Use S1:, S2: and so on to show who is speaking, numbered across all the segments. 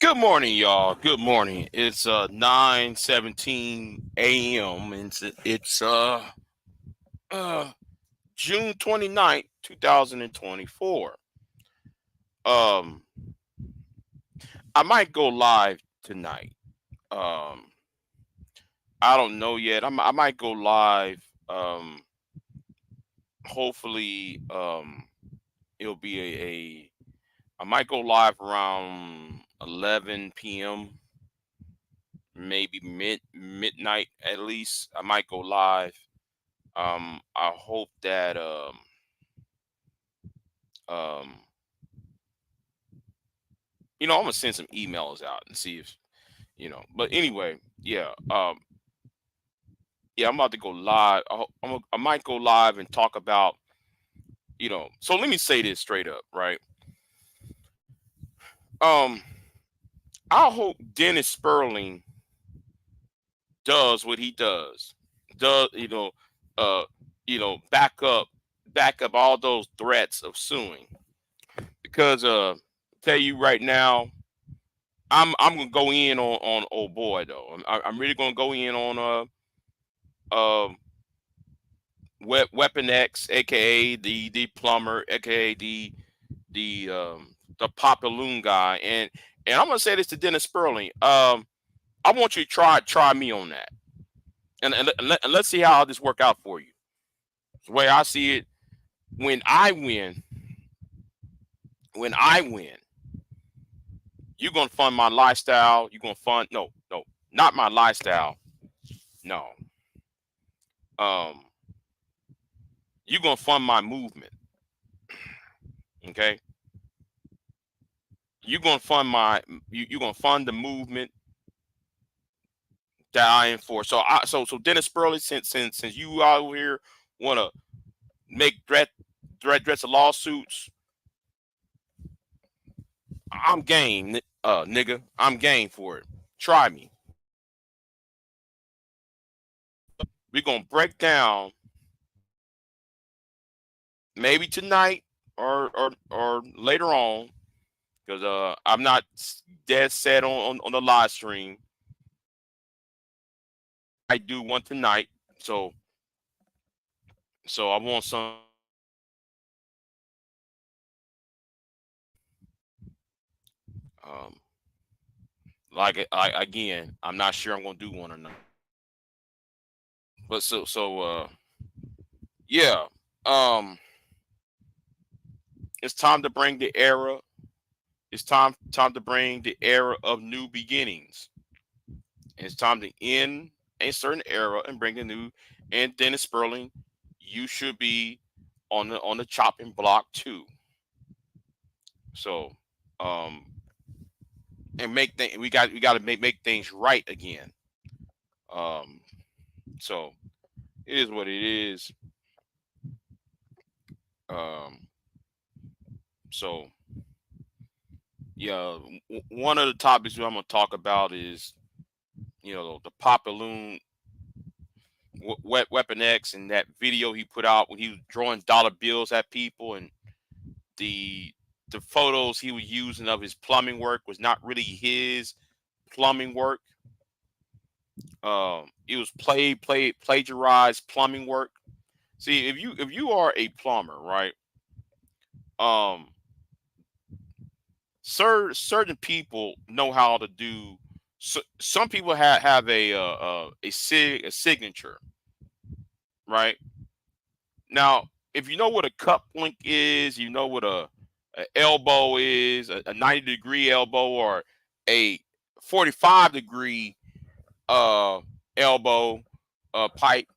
S1: Good morning, y'all. Good morning. It's 9:17 a.m. and it's uh June 29th, 2024. Um I might go live tonight. Um I don't know yet. I might go live. Hopefully it'll be a I might go live around 11 p.m., maybe midnight at least. I might go live. I hope that um, I'm gonna send some emails out and see if But anyway, yeah, yeah, I'm about to go live. I might go live and talk about So let me say this straight up, right? Um, I hope Dennis Sperling does what he does. Does uh, back up all those threats of suing because tell you right now I'm gonna go in on old boy though. I'm really gonna go in on um Weapon X, aka the plumber, aka the Popaloon guy, and I'm gonna say this to Dennis Sperling. I want you to try me on that, and let's see how this work out for you. The way I see it, when I win, when I win, you're gonna fund my lifestyle. You're gonna fund no, not my lifestyle. No, um, you're gonna fund my movement. Okay, you're gonna fund you're gonna fund the movement that I am for. So Dennis Spurley, since you out here wanna make threats of lawsuits, I'm game, nigga. I'm game for it. Try me. We're gonna break down maybe tonight or later on because I'm not dead set on the live stream. I do one tonight, so I want some. Um, again, I'm not sure I'm gonna do one or not. But yeah. Um, it's time to bring the era. It's time to bring the era of new beginnings. It's time to end a certain era and bring a new. And Dennis Sperling, you should be on the chopping block too. So, um, and we got to make things right again. Um, so it is what it is. Um, so yeah, one of the topics I'm gonna talk about is the Popaloon Weapon X and that video he put out when he was drawing dollar bills at people, and the the photos he was using of his plumbing work was not really his plumbing work. It was plagiarized plumbing work. See, if you are a plumber, right? Um, certain people know how to do. Some people have a signature, right? Now, if you know what a cup link is, you know what a elbow is, a 90-degree elbow or a 45-degree uh elbow pipe.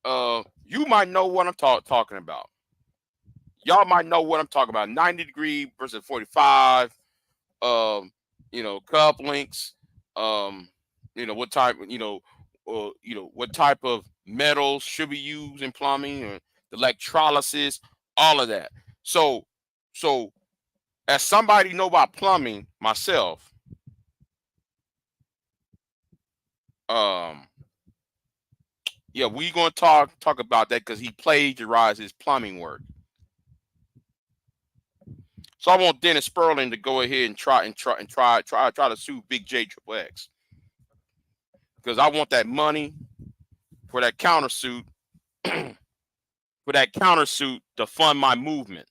S1: You might know what I'm talking about. Y'all might know what I'm talking about. 90-degree versus 45. Um, cup links. Um, what type. What type of metals should be used in plumbing or the electrolysis, all of that. So, so as somebody know about plumbing myself, um, yeah, we gonna talk about that because he plagiarized his plumbing work. So I want Dennis Sperling to go ahead and try to sue Big J Triple X because I want that money for that countersuit to fund my movement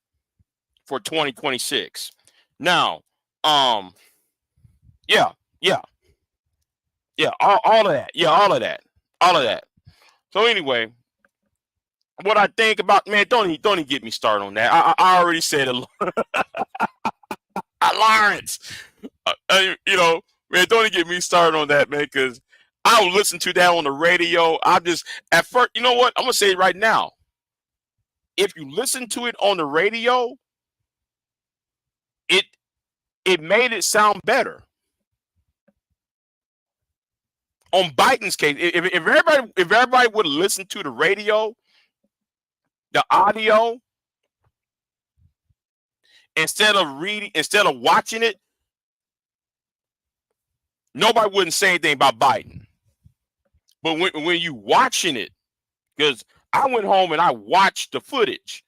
S1: for 2026. Now, yeah, yeah, yeah, all of that, yeah, all of that. So anyway, what I think about, man, don't even get me started on that. I already said it, Lawrence. You know, man, don't even get me started on that, man, because I will listen to that on the radio. I'm just at first, you know what? I'm gonna say it right now. If you listen to it on the radio, it made it sound better. On Biden's case, if everybody would listen to the radio, the audio, instead of watching it, nobody wouldn't say anything about Biden. But when you watching it, because I went home and I watched the footage,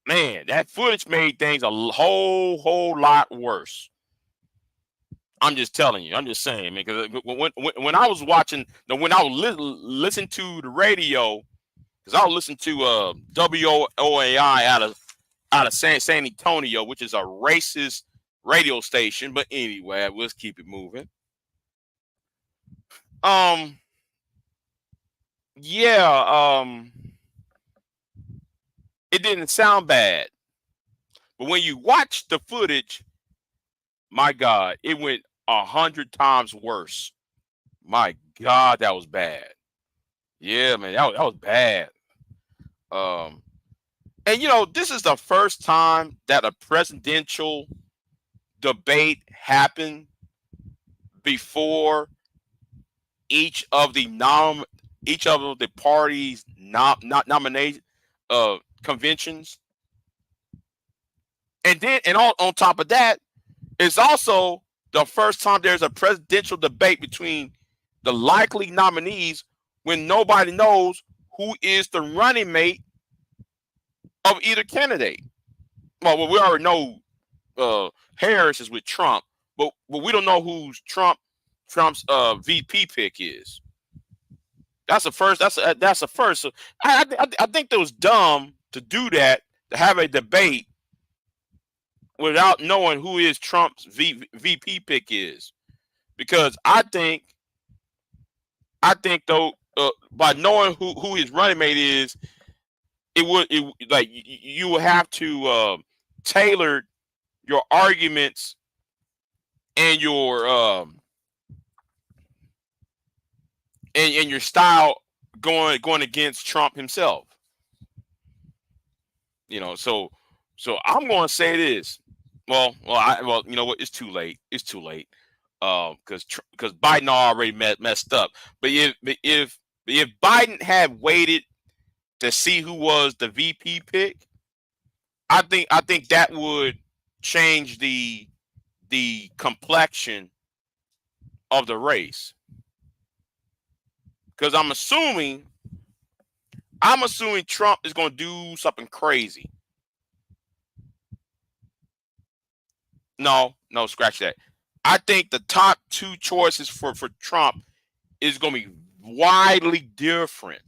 S1: man, that footage made things a whole lot worse. I'm just telling you. I'm just saying, man. Because when I was watching, when I was listening to the radio, because I was listening to WOAI out of San Antonio, which is a racist radio station. But anyway, let's keep it moving. Yeah. It didn't sound bad, but when you watch the footage, my God, it went 100 times worse. My God, that was bad. Yeah, man, that was bad. And you know, this is the first time that a presidential debate happened before each of the parties nominate conventions, and then on top of that, it's also the first time there's a presidential debate between the likely nominees when nobody knows who is the running mate of either candidate. Well, we already know Harris is with Trump, but we don't know who Trump's VP pick is. That's the first. That's the first. So I think it was dumb to do that, to have a debate without knowing who is Trump's VP pick is, because I think though by knowing who his running mate is, it like you would have to tailor your arguments and your and your style going against Trump himself. You know, so I'm going to say this. Well, you know what? It's too late. It's too late. Because Biden already messed up. But if Biden had waited to see who was the VP pick, I think that would change the complexion of the race. Because I'm assuming Trump is going to do something crazy. No, scratch that. I think the top two choices for Trump is going to be widely different.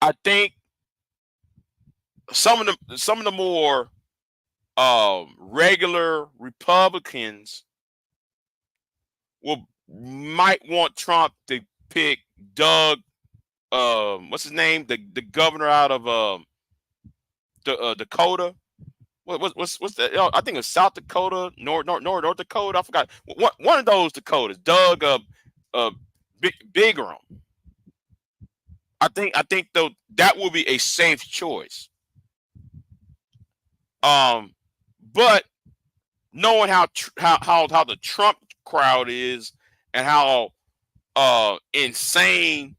S1: I think some of the more regular Republicans might want Trump to pick Doug. What's his name? The governor out of Dakota. What's that? I think it's South Dakota, North Dakota. I forgot. One of those Dakotas. Doug Bigram. I think though that will be a safe choice. But knowing how the Trump crowd is and how insane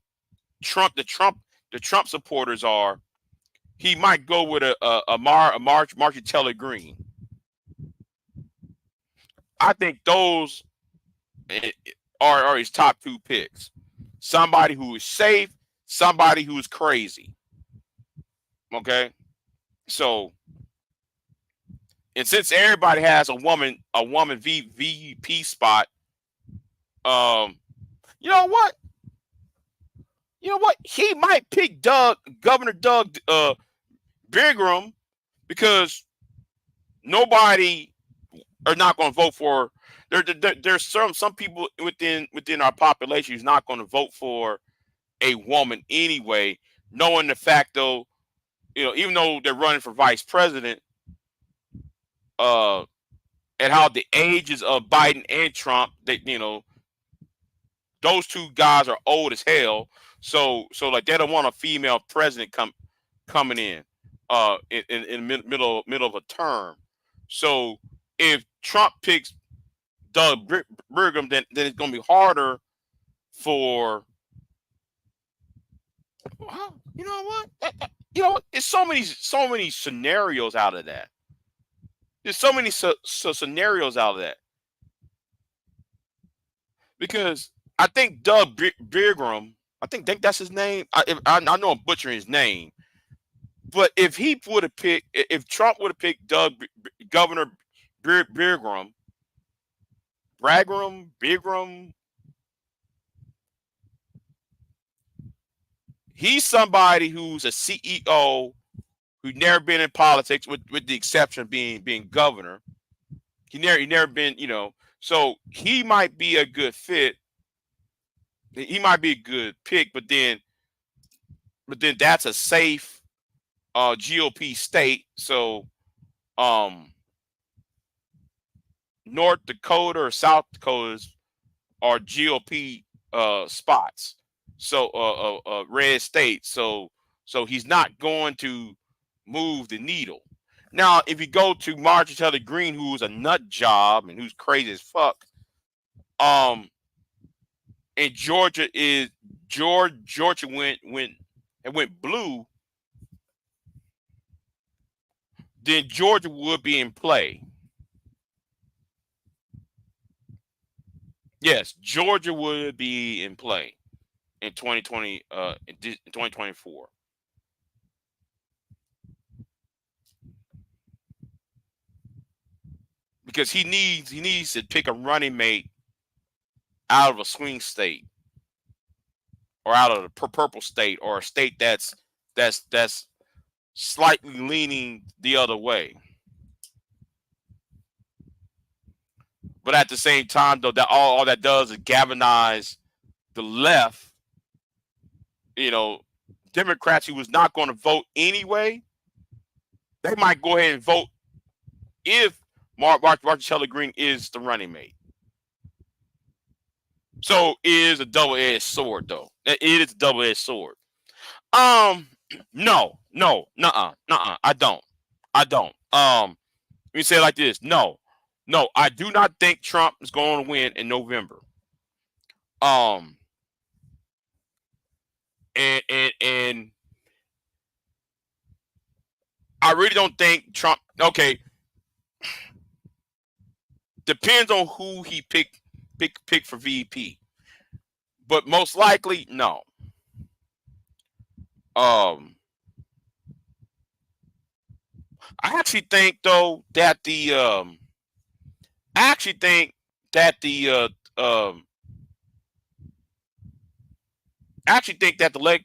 S1: the Trump supporters are, he might go with Marjorie Taylor Greene. I think those are his top two picks. Somebody who is safe, somebody who is crazy. Okay, so And since everybody has a woman VP spot, you know what? You know what? He might pick Governor Doug Bigram, because nobody are not going to vote for. There's some people within our population who's not going to vote for a woman anyway, knowing the fact though, even though they're running for vice president, and how the ages of Biden and Trump, those two guys are old as hell. So like they don't want a female president coming in in the middle of a term. So if Trump picks Doug Brigham, then it's going to be harder for. Well, you know what? It's so many scenarios out of that. There's so many scenarios out of that, because I think Doug Bigram, I think that's his name. I know I'm butchering his name, but if Trump would have picked Governor Bigram, he's somebody who's a CEO who's never been in politics, with the exception of being governor. He never been, so he might be a good fit. He might be a good pick, but then that's a safe GOP state. So North Dakota or South Dakota's are GOP spots. So red states. So he's not going to move the needle. Now, if you go to Marjorie Taylor Greene, who's a nut job and who's crazy as fuck, and Georgia went blue, then Georgia would be in play. Yes, Georgia would be in play in 2020 in 2024. Because he needs to pick a running mate out of a swing state, or out of the purple state, or a state that's slightly leaning the other way. But at the same time, though, that all that does is galvanize the left. Democrats who was not going to vote anyway, they might go ahead and vote if Marjorie Taylor Greene is the running mate. So it is a double-edged sword, though. It is a double-edged sword. No, I don't. Let me say it like this. No, I do not think Trump is going to win in November. And I really don't think Trump. Okay, depends on who he pick for VP, but most likely no. I actually think though that the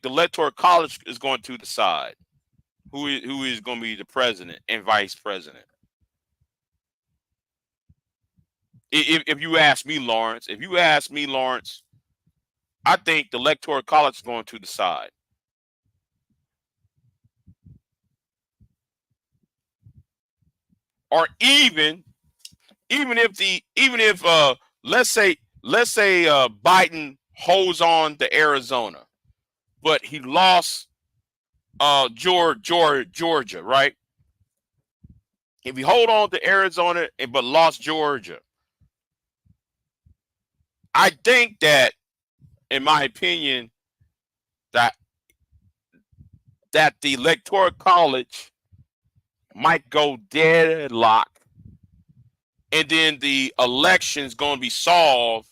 S1: electoral college is going to decide who is going to be the president and vice president. If you ask me, Lawrence, I think the electoral college is going to decide. Or even if let's say Biden holds on to Arizona, but he lost Georgia, right? If he hold on to Arizona but lost Georgia, I think that, in my opinion, that the electoral college might go deadlock, and then the election is going to be solved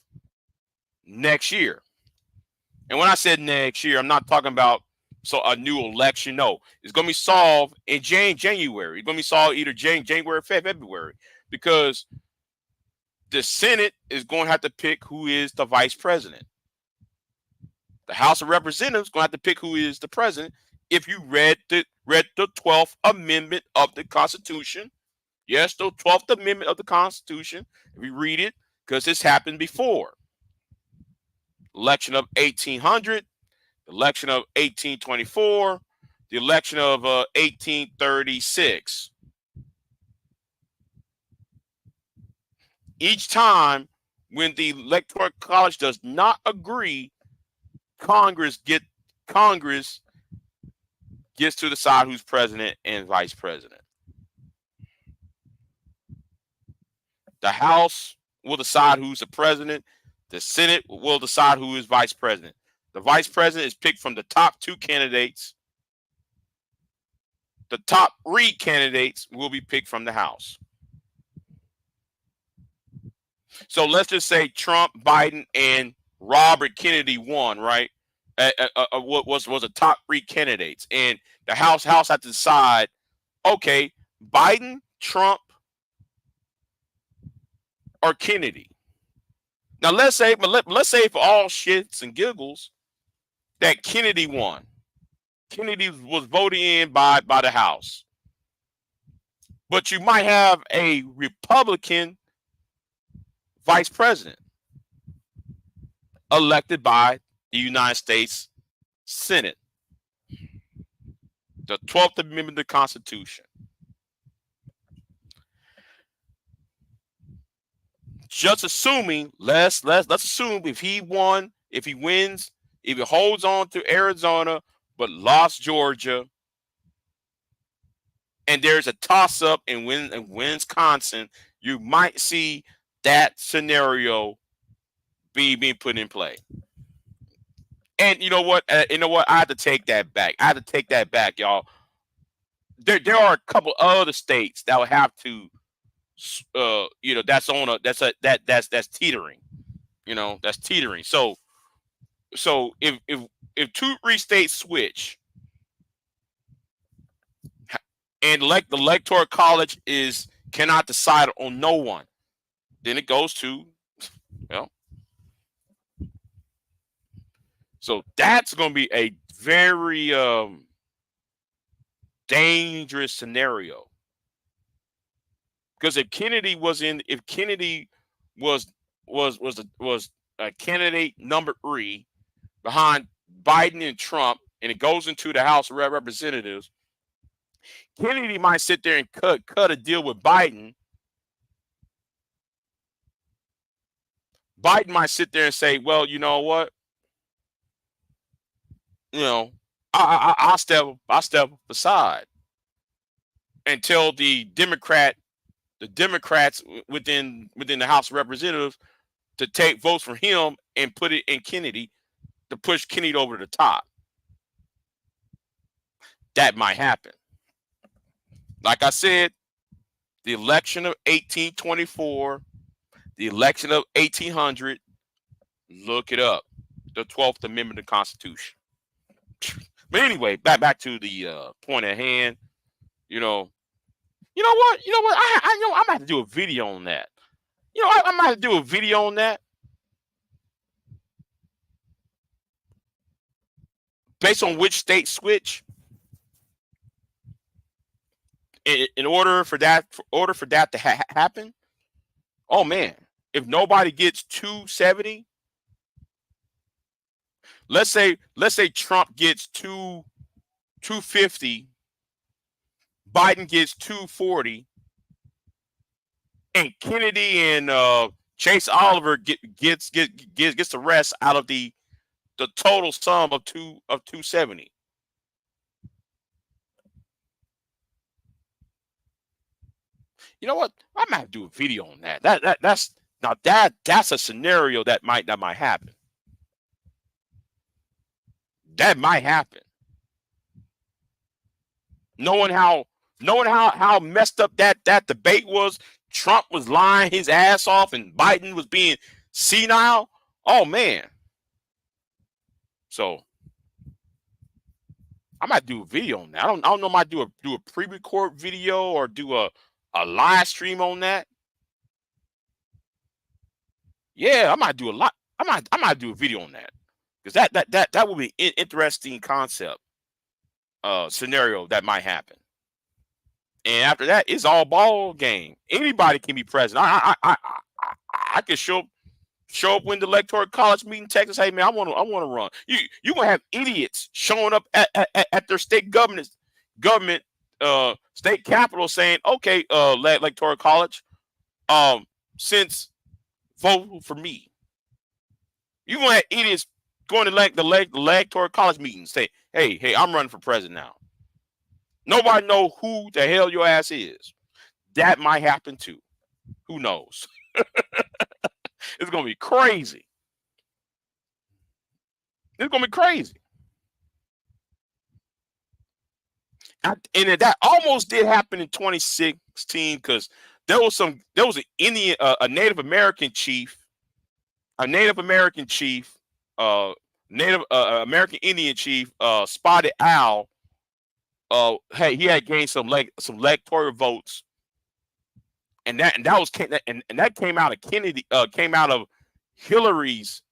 S1: next year. And when I said next year, I'm not talking about So a new election, no, it's going to be solved in January. It's going to be solved either January, February, because the Senate is going to have to pick who is the vice president. The House of Representatives is going to have to pick who is the president. If you read the 12th Amendment of the Constitution, yes, the 12th Amendment of the Constitution, if you read it, because this happened before. Election of 1800, election of 1824, the election of 1836. Each time when the Electoral College does not agree, Congress gets to decide who's president and vice president. The House will decide who's the president. The Senate will decide who is vice president. The vice president is picked from the top 2 candidates. The top 3 candidates will be picked from the House. So let's just say Trump, Biden, and Robert Kennedy won, right? What was the top 3 candidates, and the House had to decide, okay, Biden, Trump, or Kennedy. Now let's say for all shits and giggles that Kennedy won. Kennedy was voted in by the House, but you might have a Republican vice president elected by the United States Senate. The 12th Amendment of the Constitution. Just assuming, let's assume if he wins, if he holds on to Arizona but lost Georgia, and there's a toss-up in Wisconsin, you might see that scenario being put in play. And you know what? I have to take that back. Y'all. There are a couple other states that will have to, that's teetering. That's teetering. So if 2-3 states switch, and the Electoral College cannot decide on no one, then it goes to, So that's going to be a very dangerous scenario. Because if Kennedy was a candidate number 3 behind Biden and Trump, and it goes into the House of Representatives, Kennedy might sit there and cut a deal with Biden. Biden might sit there and say, well, you know what? I'll step aside until the Democrats within the House of Representatives to take votes from him and put it in Kennedy to push Kennedy over the top. That might happen. Like I said, the election of 1824, the election of 1800, look it up. The 12th Amendment of the Constitution. But anyway, back to the point at hand. You know what? I know I'm gonna have to do a video on that. I'm gonna have to do a video on that. Based on which state switch. In order for that to happen. Oh man, if nobody gets 270. Let's say Trump gets 250, Biden gets 240, and Kennedy and Chase Oliver gets the rest out of the total sum of 270. You know what? I might have to do a video on that. That's a scenario that might happen. That might happen. Knowing how messed up that debate was, Trump was lying his ass off and Biden was being senile. Oh man. So I might do a video on that. I don't know. I might do a pre-record video or do a live stream on that. Yeah, I might do a lot. I might do a video on that because that would be an interesting concept scenario that might happen. And after that, it's all ball game. Anybody can be president. I can show up when the electoral college meeting Texas. Hey man, I want to run. You gonna have idiots showing up at their state government state capital saying, okay, electoral college, since vote for me. You gonna have idiots going to the electoral college meeting say, hey, I'm running for president now. Nobody know who the hell your ass is. That might happen too. Who knows? It's gonna be crazy. It's gonna be crazy. And that almost did happen in 2016 because there was an Indian, a Native American chief, Native American Indian chief, Spotted Owl. Hey, he had gained some electoral votes, and that came out of Kennedy, came out of Hillary's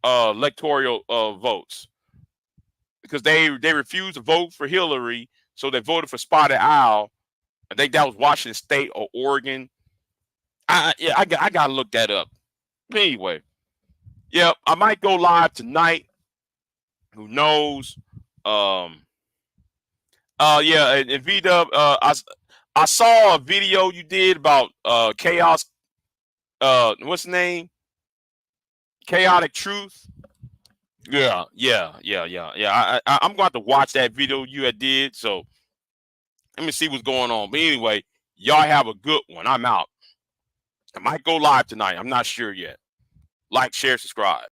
S1: electoral votes, because they refused to vote for Hillary, so they voted for Spotted Owl. I think that was Washington State or Oregon. I gotta look that up. But anyway, yeah, I might go live tonight. Who knows? Yeah, and V-Dub, I saw a video you did about chaos. What's the name? Chaotic Truth. Yeah. I'm going to watch that video you had did. So let me see what's going on. But anyway, y'all have a good one. I'm out. I might go live tonight. I'm not sure yet. Like, share, subscribe.